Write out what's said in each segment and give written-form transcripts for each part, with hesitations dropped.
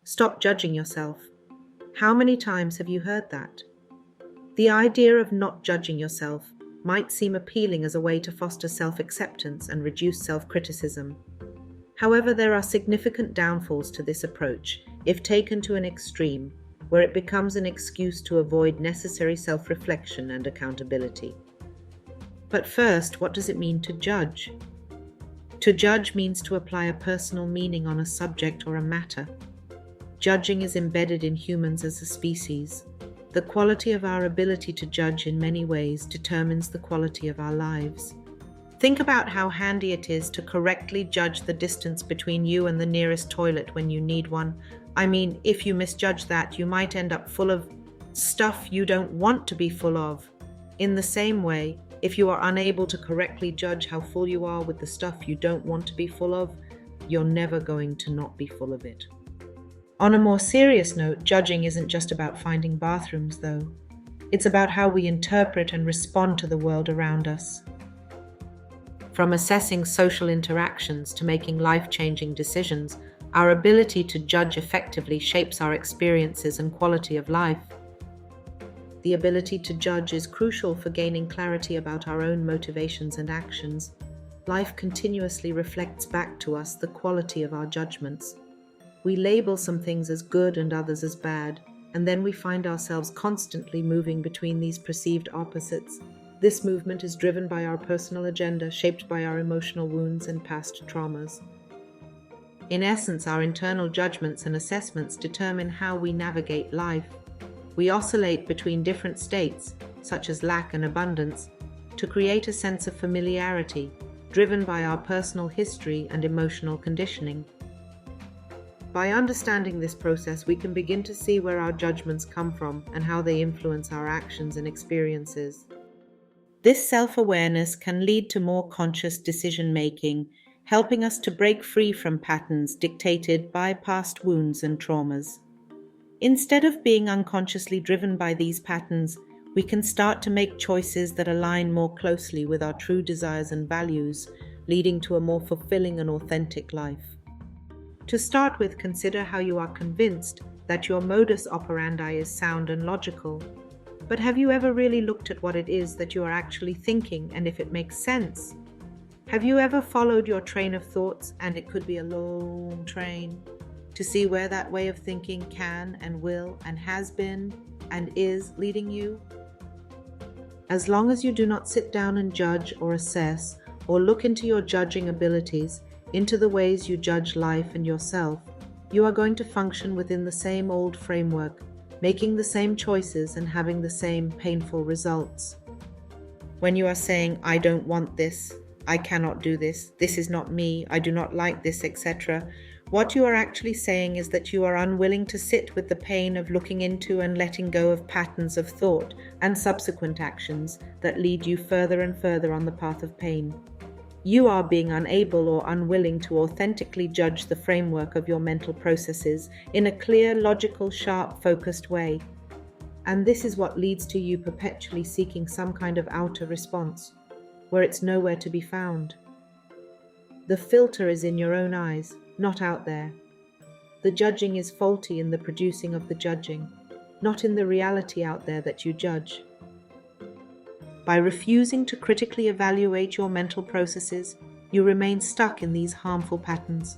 Stop judging yourself. How many times have you heard that? The idea of not judging yourself might seem appealing as a way to foster self-acceptance and reduce self-criticism. However, there are significant downfalls to this approach if taken to an extreme, where it becomes an excuse to avoid necessary self-reflection and accountability. But first, what does it mean to judge? To judge means to apply a personal meaning on a subject or a matter. Judging is embedded in humans as a species. The quality of our ability to judge in many ways determines the quality of our lives. Think about how handy it is to correctly judge the distance between you and the nearest toilet when you need one. I mean, if you misjudge that, you might end up full of stuff you don't want to be full of. In the same way, if you are unable to correctly judge how full you are with the stuff you don't want to be full of, you're never going to not be full of it. On a more serious note, judging isn't just about finding bathrooms, though. It's about how we interpret and respond to the world around us. From assessing social interactions to making life-changing decisions, our ability to judge effectively shapes our experiences and quality of life. The ability to judge is crucial for gaining clarity about our own motivations and actions. Life continuously reflects back to us the quality of our judgments. We label some things as good and others as bad, and then we find ourselves constantly moving between these perceived opposites. This movement is driven by our personal agenda, shaped by our emotional wounds and past traumas. In essence, our internal judgments and assessments determine how we navigate life. We oscillate between different states, such as lack and abundance, to create a sense of familiarity, driven by our personal history and emotional conditioning. By understanding this process, we can begin to see where our judgments come from and how they influence our actions and experiences. This self-awareness can lead to more conscious decision-making, helping us to break free from patterns dictated by past wounds and traumas. Instead of being unconsciously driven by these patterns, we can start to make choices that align more closely with our true desires and values, leading to a more fulfilling and authentic life. To start with, consider how you are convinced that your modus operandi is sound and logical. But have you ever really looked at what it is that you are actually thinking and if it makes sense? Have you ever followed your train of thoughts, and it could be a long train, to see where that way of thinking can and will and has been and is leading you? As long as you do not sit down and judge or assess or look into your judging abilities, into the ways you judge life and yourself, you are going to function within the same old framework, making the same choices and having the same painful results. When you are saying, "I don't want this," "I cannot do this," "this is not me," "I do not like this," etc., what you are actually saying is that you are unwilling to sit with the pain of looking into and letting go of patterns of thought and subsequent actions that lead you further and further on the path of pain. You are being unable or unwilling to authentically judge the framework of your mental processes in a clear, logical, sharp, focused way. And this is what leads to you perpetually seeking some kind of outer response, where it's nowhere to be found. The filter is in your own eyes, not out there. The judging is faulty in the producing of the judging, not in the reality out there that you judge. By refusing to critically evaluate your mental processes, you remain stuck in these harmful patterns.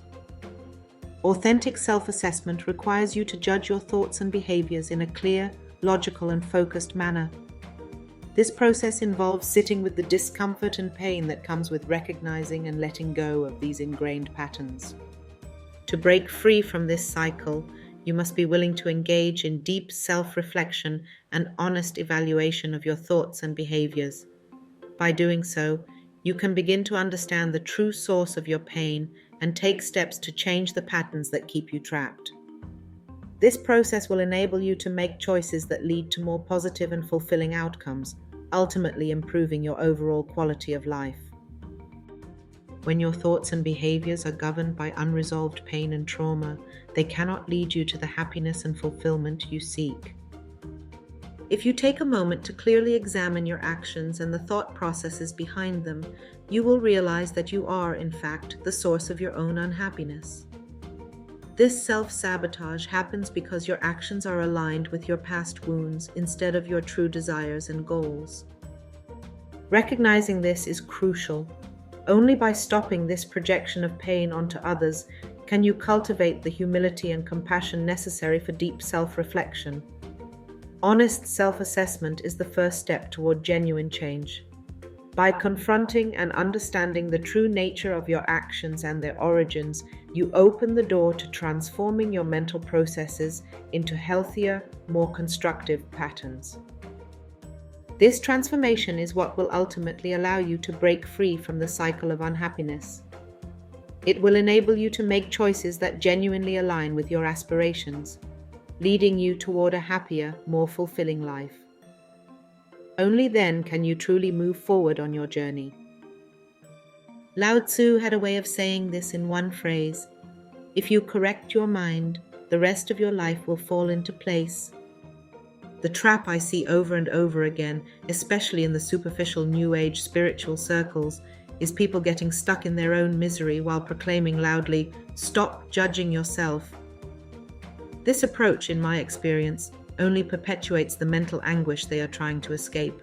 Authentic self-assessment requires you to judge your thoughts and behaviors in a clear, logical, and focused manner. This process involves sitting with the discomfort and pain that comes with recognizing and letting go of these ingrained patterns. To break free from this cycle, you must be willing to engage in deep self-reflection and honest evaluation of your thoughts and behaviors. By doing so, you can begin to understand the true source of your pain and take steps to change the patterns that keep you trapped. This process will enable you to make choices that lead to more positive and fulfilling outcomes, ultimately improving your overall quality of life. When your thoughts and behaviors are governed by unresolved pain and trauma, they cannot lead you to the happiness and fulfillment you seek. If you take a moment to clearly examine your actions and the thought processes behind them, you will realize that you are, in fact, the source of your own unhappiness. This self-sabotage happens because your actions are aligned with your past wounds instead of your true desires and goals. Recognizing this is crucial. Only by stopping this projection of pain onto others can you cultivate the humility and compassion necessary for deep self-reflection. Honest self-assessment is the first step toward genuine change. By confronting and understanding the true nature of your actions and their origins, you open the door to transforming your mental processes into healthier, more constructive patterns. This transformation is what will ultimately allow you to break free from the cycle of unhappiness. It will enable you to make choices that genuinely align with your aspirations, leading you toward a happier, more fulfilling life. Only then can you truly move forward on your journey. Lao Tzu had a way of saying this in one phrase: if you correct your mind, the rest of your life will fall into place. The trap I see over and over again, especially in the superficial New Age spiritual circles, is people getting stuck in their own misery while proclaiming loudly, "Stop judging yourself." This approach, in my experience, only perpetuates the mental anguish they are trying to escape.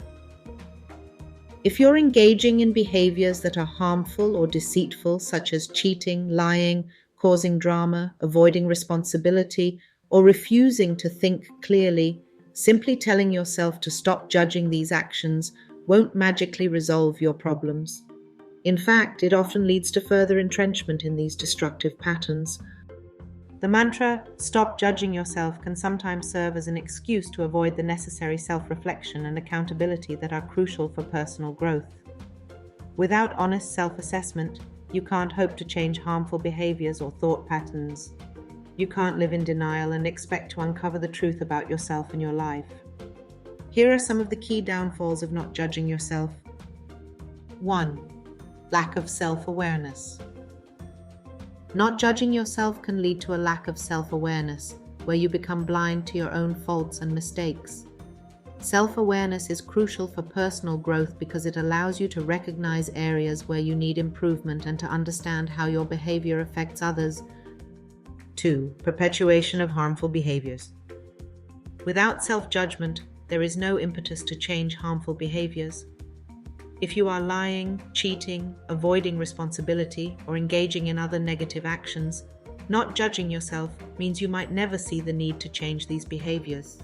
If you're engaging in behaviors that are harmful or deceitful, such as cheating, lying, causing drama, avoiding responsibility, or refusing to think clearly, simply telling yourself to stop judging these actions won't magically resolve your problems. In fact, it often leads to further entrenchment in these destructive patterns. The mantra, "Stop judging yourself," can sometimes serve as an excuse to avoid the necessary self-reflection and accountability that are crucial for personal growth. Without honest self-assessment, you can't hope to change harmful behaviors or thought patterns. You can't live in denial and expect to uncover the truth about yourself and your life. Here are some of the key downfalls of not judging yourself. 1. Lack of self-awareness. Not judging yourself can lead to a lack of self-awareness, where you become blind to your own faults and mistakes. Self-awareness is crucial for personal growth because it allows you to recognize areas where you need improvement and to understand how your behavior affects others. 2. Perpetuation of harmful behaviors. Without self-judgment, there is no impetus to change harmful behaviors. If you are lying, cheating, avoiding responsibility, or engaging in other negative actions, not judging yourself means you might never see the need to change these behaviors.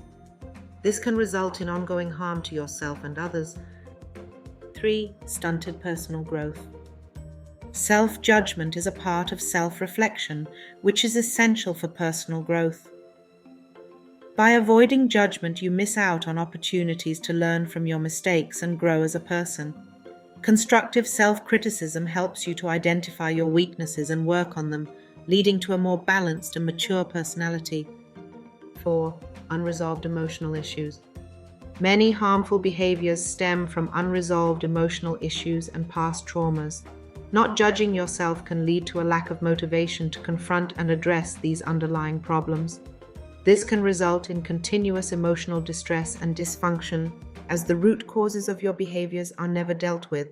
This can result in ongoing harm to yourself and others. 3. Stunted personal growth. Self-judgment is a part of self-reflection, which is essential for personal growth. By avoiding judgment, you miss out on opportunities to learn from your mistakes and grow as a person. Constructive self-criticism helps you to identify your weaknesses and work on them, leading to a more balanced and mature personality. 4. Unresolved emotional issues. Many harmful behaviors stem from unresolved emotional issues and past traumas. Not judging yourself can lead to a lack of motivation to confront and address these underlying problems. This can result in continuous emotional distress and dysfunction, as the root causes of your behaviors are never dealt with.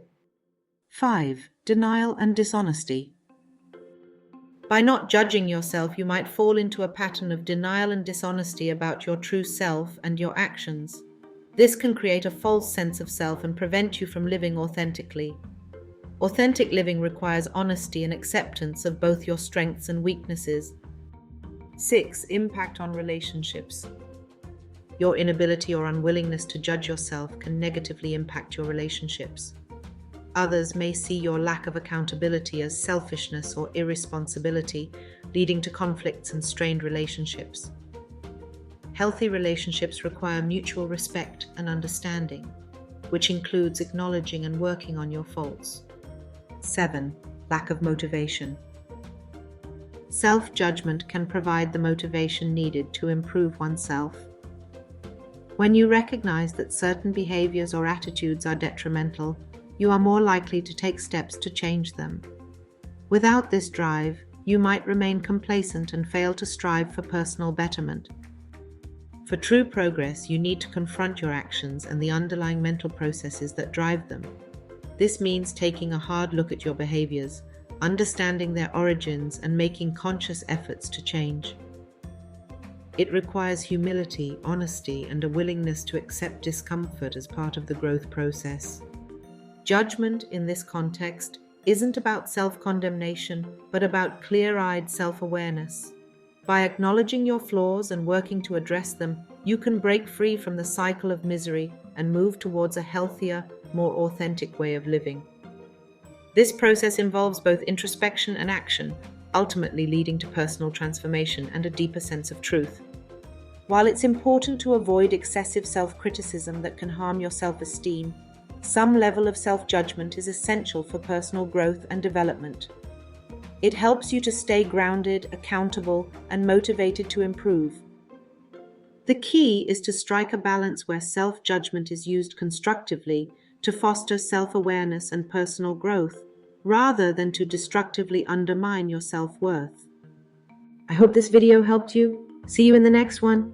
5. Denial and dishonesty. By not judging yourself, you might fall into a pattern of denial and dishonesty about your true self and your actions. This can create a false sense of self and prevent you from living authentically. Authentic living requires honesty and acceptance of both your strengths and weaknesses. 6. Impact on relationships. Your inability or unwillingness to judge yourself can negatively impact your relationships. Others may see your lack of accountability as selfishness or irresponsibility, leading to conflicts and strained relationships. Healthy relationships require mutual respect and understanding, which includes acknowledging and working on your faults. 7. Lack of motivation. Self-judgment can provide the motivation needed to improve oneself. When you recognize that certain behaviors or attitudes are detrimental, you are more likely to take steps to change them. Without this drive, you might remain complacent and fail to strive for personal betterment. For true progress, you need to confront your actions and the underlying mental processes that drive them. This means taking a hard look at your behaviors, understanding their origins and making conscious efforts to change. It requires humility, honesty, and a willingness to accept discomfort as part of the growth process. Judgment in this context isn't about self-condemnation, but about clear-eyed self-awareness. By acknowledging your flaws and working to address them, you can break free from the cycle of misery and move towards a healthier, more authentic way of living. This process involves both introspection and action, ultimately leading to personal transformation and a deeper sense of truth. While it's important to avoid excessive self-criticism that can harm your self-esteem, some level of self-judgment is essential for personal growth and development. It helps you to stay grounded, accountable, and motivated to improve. The key is to strike a balance where self-judgment is used constructively to foster self-awareness and personal growth, rather than to destructively undermine your self-worth. I hope this video helped you. See you in the next one.